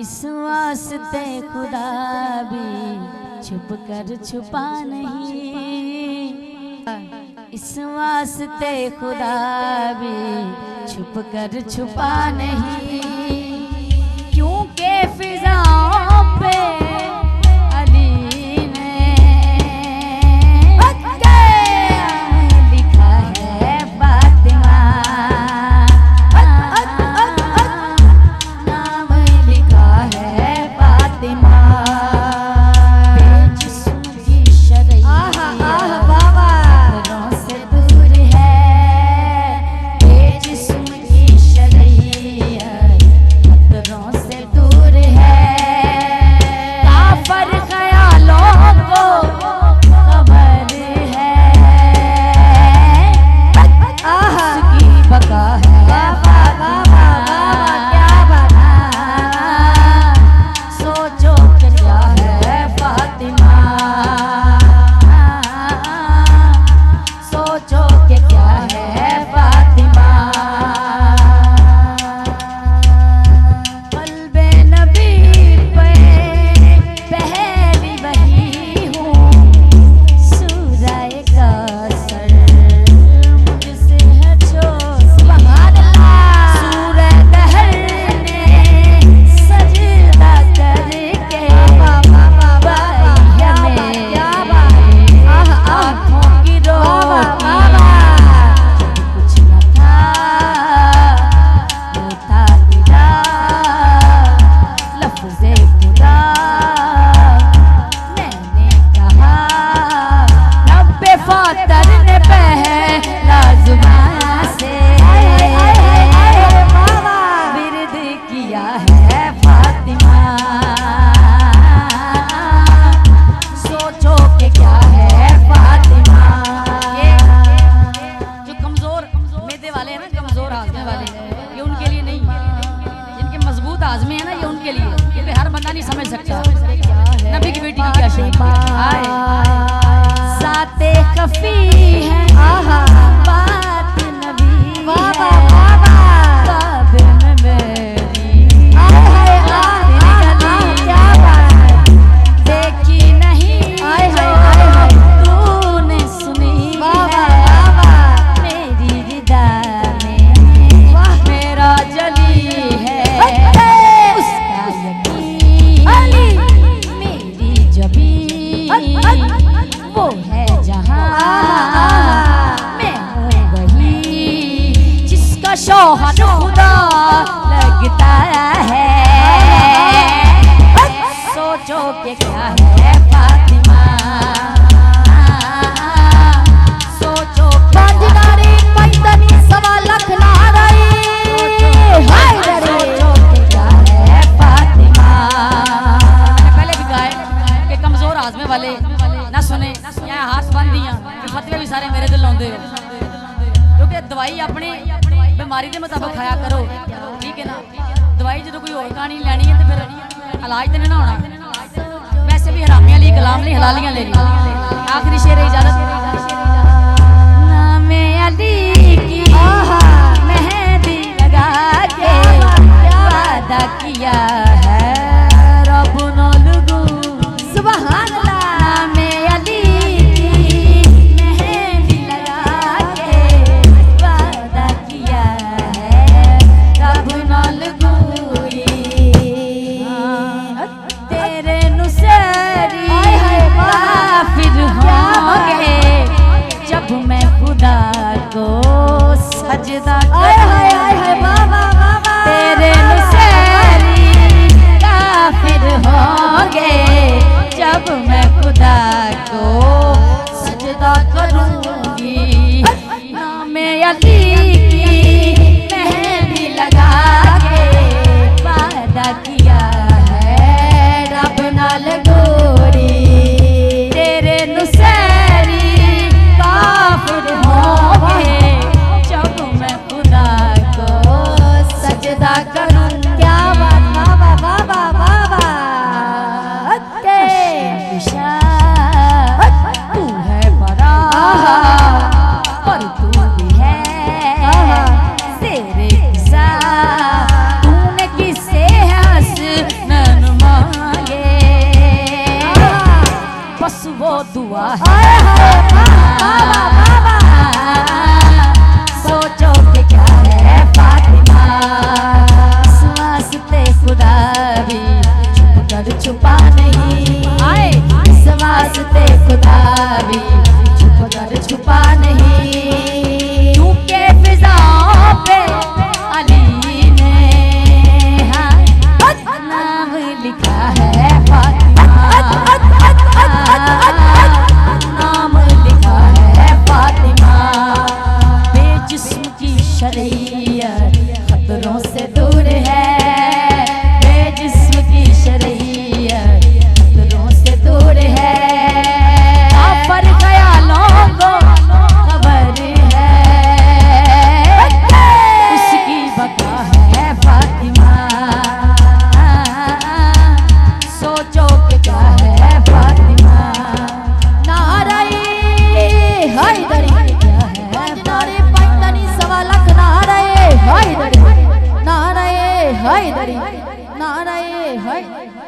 इस वास्ते खुदा भी छुप कर छुपा नहीं, इस वास्ते खुदा भी छुप कर छुपा नहीं, क्योंकि फिजाओं पे अली ने लिखा है फातिमा, नाम लिखा है फातिमा। बेजिस्म की शरीयत खतरों से दूर है, बेजिस्म की शरीयत खतरों से दूर है, काफर ख्यालों को खबर है, उसकी बका है फातिमा। क्या बना सोचो कि क्या है फातिमा, सोचो कि क्या है फातिमा। क़ल्बे नबी पे पहली वही हूँ, सूरह कौसर मुझसे है छोटी, सुभान अल्लाह। सूरह दहर ने सजदा करके बाई हमें आँखों की रोटी, कुछ न था वो था इलाह, लफ्ज़े खुदा मैंने कहा, रब्बे फातर ने पहला ज़ुबान से विरद किया है फातिमा। सोचो कि क्या है फातिमा। ये जो कमजोर मैदे वाले हैं ना, कमजोर हाजमे वाले, ये उनके लिए नहीं, जिनके मजबूत हाजमे हैं ना, ये उनके लिए, ये हर बंदा नहीं समझ सकता नबी की बेटी की क्या शान है। साते खफी है बात नबी है, काबे में मेरी देखी नहीं जो तूने सुनी है, मेरी रिदा में मेरा जली है, उसका यकीन मेरी जबी वो है जहां, मैं हूँ वही जिसका शौहर खुदा लगता है। सोचो कि क्या है फातिमा, सोचो बांधनारी पैदनी सवा लख नाराई, हाय रे सोचो कि क्या है फातिमा। मैंने पहले भी कहा है कि कमजोर आजमे वाले ना सुने, यहाँ हाथ बंद दिया कि फतवे भी सारे मेरे दिल लाਉਂਦੇ हो, क्योंकि दवाई अपनी बीमारी के मुताबिक खाया करो, ठीक है ना। दवाई जो कोई और कहानी लैनी है तो फिर इलाज तो नहीं ना होना, वैसे भी हरामियां ली कलाम ली हलालियां ले ली। आखिरी शेर इजाजत, नामे अली की मेहंदी लगा के वादा किया है रब न लगू, सुभान अल्लाह। नामे अली की मेहंदी लगा के वादा किया है रब न लगूरी, तेरे नुसैरी काफिर होंगे जब मैं खुदा को सजदा करूं, तेरे नुसैरी छुपा नहीं आए इस वास्ते खुदा भी छुप कर छुपा नहीं झुके फिजाओं पे अली ने नाम लिखा है फातिमा, नाम लिखा है फातिमा। बेजिस्म की शरीयत खतरों से दूर है, बेजिस्म की शरीयत खतरों से दूर है। पर ख्यालों को खबर है उसकी बका है फातिमा। सोचो कि क्या है फातिमा। नाराई हैदरी क्या है नारे पैंतनी सवा लाख नाराए हैदरी नाराए हैदरी नाराए हैदरी।